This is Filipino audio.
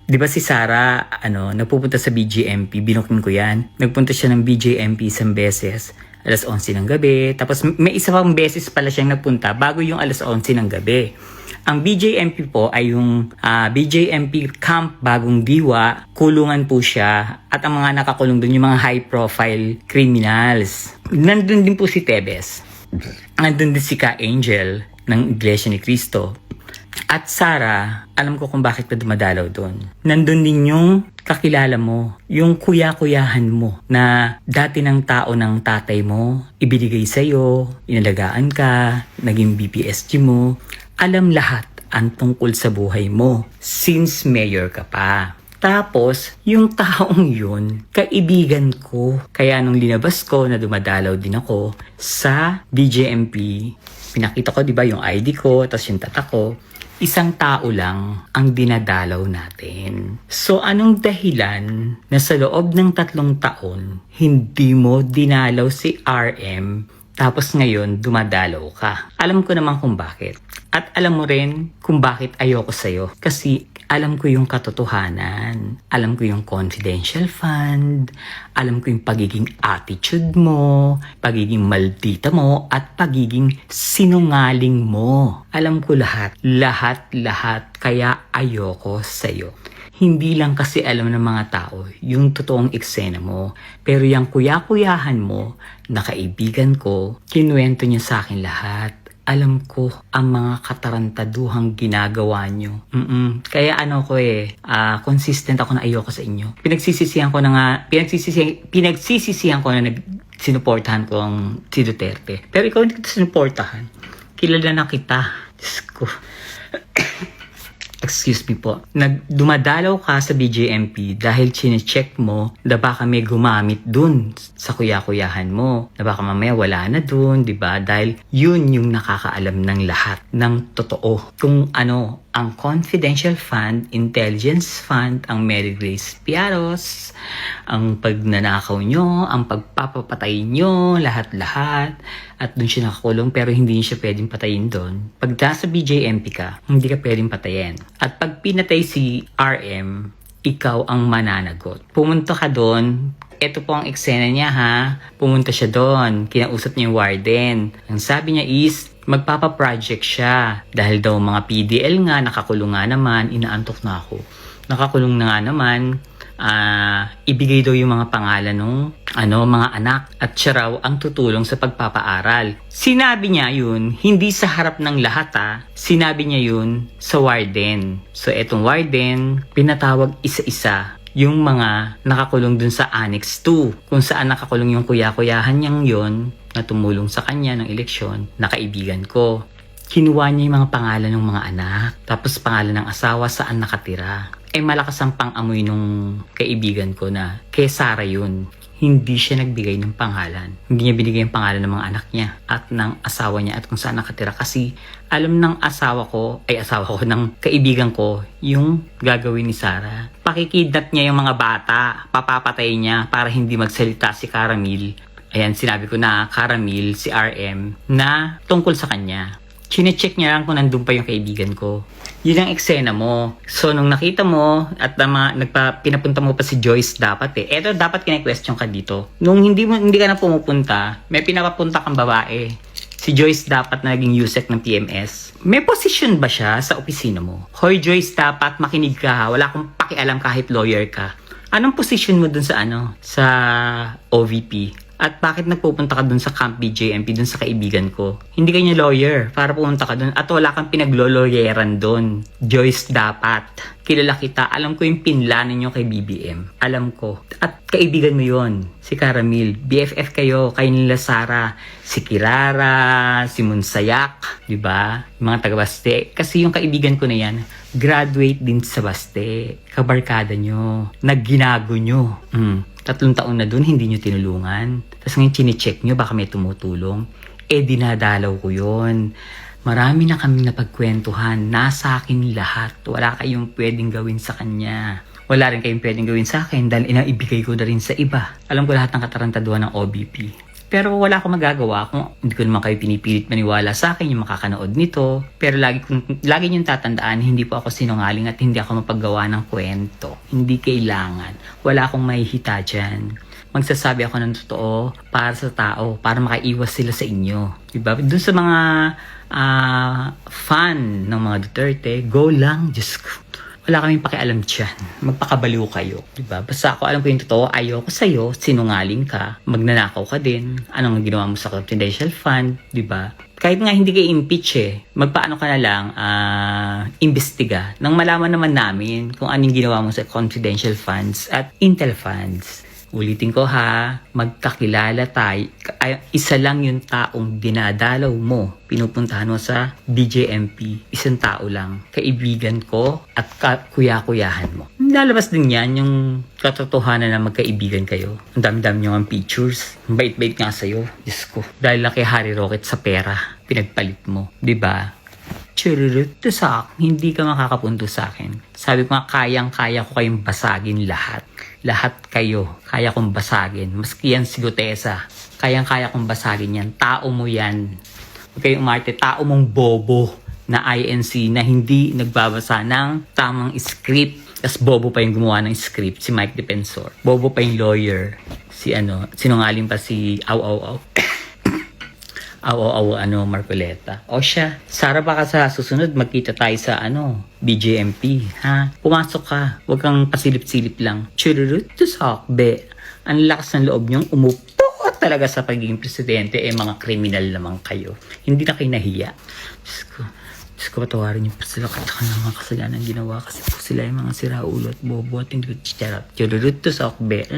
Di ba si Sarah, napupunta sa BJMP, binukin ko yan. Nagpunta siya ng BJMP isang beses, alas 11 ng gabi. Tapos may isa pang beses pala siyang nagpunta bago yung alas 11 ng gabi. Ang BJMP po ay yung BJMP Camp Bagong Diwa. Kulungan po siya at ang mga nakakulong doon yung mga high-profile criminals. Nandun din po si Tebes. Nandun din si Ka Angel ng Iglesia ni Cristo. At Sarah, alam ko kung bakit ka dumadalaw doon. Nandun din yung kakilala mo, yung kuya-kuyahan mo na dati ng tao ng tatay mo, ibinigay sa'yo, inalagaan ka, naging BPSG mo. Alam lahat ang tungkol sa buhay mo since mayor ka pa. Tapos, yung taong yun, kaibigan ko. Kaya nung linabas ko na dumadalaw din ako sa BJMP, pinakita ko, di ba, yung ID ko, tapos yung tatak ko, isang tao lang ang dinadalaw natin. So, anong dahilan na sa loob ng 3 taon, hindi mo dinalaw si RM, tapos ngayon dumadalaw ka? Alam ko naman kung bakit. At alam mo rin kung bakit ayoko sa'yo. Kasi alam ko yung katotohanan. Alam ko yung confidential fund. Alam ko yung pagiging attitude mo, pagiging maldita mo, at pagiging sinungaling mo. Alam ko lahat. Lahat. Kaya ayoko sa'yo. Hindi lang kasi alam ng mga tao yung totoong eksena mo. Pero yung kuya-kuyahan mo na kaibigan ko, kinuwento niya sa akin lahat. Alam ko ang mga katarantaduhang ginagawa nyo. Kaya consistent ako na ayoko sa inyo. Pinagsisisihan ko na sinuportahan ko ang si Duterte. Pero ikaw hindi kita sinuportahan. Kilala na kita. Diyos ko. Excuse me po. Dumadalaw ka sa BJMP dahil chinecheck mo na baka may gumamit dun sa kuya-kuyahan mo. Na baka mamaya wala na dun, di ba? Dahil yun yung nakakaalam ng lahat ng totoo. Kung ano, ang confidential fund, intelligence fund, ang Mary Grace Piaros, ang pagnanakaw nyo, ang pagpapapatay nyo, lahat-lahat. At dun siya nakakulong pero hindi siya pwedeng patayin doon. Pag nasa BJMP ka, hindi ka pwedeng patayin. At pag pinatay si RM, ikaw ang mananagot. Pumunta ka doon, ito po ang eksena niya ha. Pumunta siya doon, kinausap niya yung warden. Ang sabi niya is, magpapaproject siya. Dahil daw mga PDL nga, nakakulong nga naman, inaantok na ako. Nakakulong na nga naman, ibigay daw yung mga pangalan ng mga anak at siya raw ang tutulong sa pagpapaaral. Sinabi niya yun, hindi sa harap ng lahat sinabi niya yun sa warden. So etong warden, pinatawag isa-isa yung mga nakakulong dun sa Annex 2, kung saan nakakulong yung kuya-kuyahan niyang yun na tumulong sa kanya ng eleksyon, na kaibigan ko. Kinuha niya yung mga pangalan ng mga anak, tapos pangalan ng asawa saan nakatira. Malakas ang pang-amoy nung kaibigan ko na kay Sarah yun. Hindi siya nagbigay ng pangalan. Hindi niya binigay yung pangalan ng mga anak niya at ng asawa niya at kung saan nakatira. Kasi alam ng ng kaibigan ko yung gagawin ni Sarah. Pakikidnap niya yung mga bata, papapatay niya para hindi magsalita si Caramil. Ayan, sinabi ko na Caramil, si RM, na tungkol sa kanya. Chinecheck niya lang kung nandun pa yung kaibigan ko. Yun ang eksena mo. So, nung nakita mo at pinapunta mo pa si Joyce dapat Eto, dapat kine-question ka dito. Nung hindi ka na pumupunta, may pinapapunta kang babae. Si Joyce dapat na naging USEC ng PMS. May position ba siya sa opisina mo? Hoy Joyce, dapat makinig ka. Wala akong pakialam kahit lawyer ka. Anong position mo dun sa sa OVP? At bakit nagpupunta ka dun sa Camp BJMP, dun sa kaibigan ko? Hindi ka niya lawyer para pumunta ka dun at wala kang pinaglolawyeran dun. Joyce, dapat. Kilala kita. Alam ko yung pinlanan niyo kay BBM. Alam ko. At kaibigan mo yon, si Caramil. BFF kayo nila Sarah. Si Kirara, si Monsayak, di ba? Yung mga taga-Baste. Kasi yung kaibigan ko na yan, graduate din sa Baste. Kabarkada nyo. Nagginago nyo. 3 taon na dun, hindi nyo tinulungan. Tapos ngayon chinecheck nyo, baka may tumutulong. Dinadalaw ko yon. Marami na kaming napagkwentuhan. Nasa akin lahat. Wala kayong pwedeng gawin sa kanya. Wala rin kayong pwedeng gawin sa akin dahil inaibigay ko na rin sa iba. Alam ko lahat ng katarantaduhan ng OBP. Pero wala akong magagawa kung hindi ko naman kayo pinipilit maniwala sa akin yung makakanood nito. Pero lagi niyong tatandaan, hindi po ako sinungaling at hindi ako mapaggawa ng kwento. Hindi kailangan. Wala akong mahihita dyan. Magsasabi ako ng totoo para sa tao, para makaiwas sila sa inyo. Diba? Doon sa mga fan ng mga Duterte, go lang, Diyos ko. Wala kaming pakialam dyan. Magpakabaliw kayo. Diba? Basta ako alam ko yung totoo, ayoko sa'yo, sinungaling ka, magnanakaw ka din, anong ginawa mo sa confidential fund, diba? Kahit nga hindi kayo impeach magpaano ka na lang, imbestiga. Nang malaman naman namin kung anong ginawa mo sa confidential funds at intel funds. Ulitin ko ha, magkakilala tayo. Isa lang yung taong dinadalaw mo. Pinupuntahan mo sa BJMP. Isang tao lang. Kaibigan ko at kuya-kuyahan mo. Lalabas din yan yung katotohanan na magkaibigan kayo. Ang dami-dami nyo ang pictures. Ang bait-bait nga sa'yo. Diyos ko. Dahil lang kay Harry Roque sa pera. Pinagpalit mo. Diba? Chururut to sa akin. Hindi ka makakapunto sa akin. Sabi ko nga, kayang-kaya ko kayong basagin lahat. Lahat kayo, kaya kong basagin. Maski yan si Gutesa, kayang-kaya kong basagin yan. Tao mo yan. Huwag kayong umarte, tao mong bobo na INC na hindi nagbabasa ng tamang script. Tapos bobo pa yung gumawa ng script, si Mike Defensor. Bobo pa yung lawyer, sinungaling pa si Marcoleta. O siya, Sara, baka sa susunod magkita tayo sa BJMP, ha? Pumasok ka, huwag kang pasilip-silip lang. Chururut to sakbe. Ang lakas ng loob niyong umupo talaga sa pagiging presidente, mga kriminal naman kayo. Hindi na kayo nahiya. Diyos ko, patawarin niyo po sila kahit ng mga kasalanan ginawa kasi po sila yung mga siraulo at bobo at hindi ko chururut to sakbe.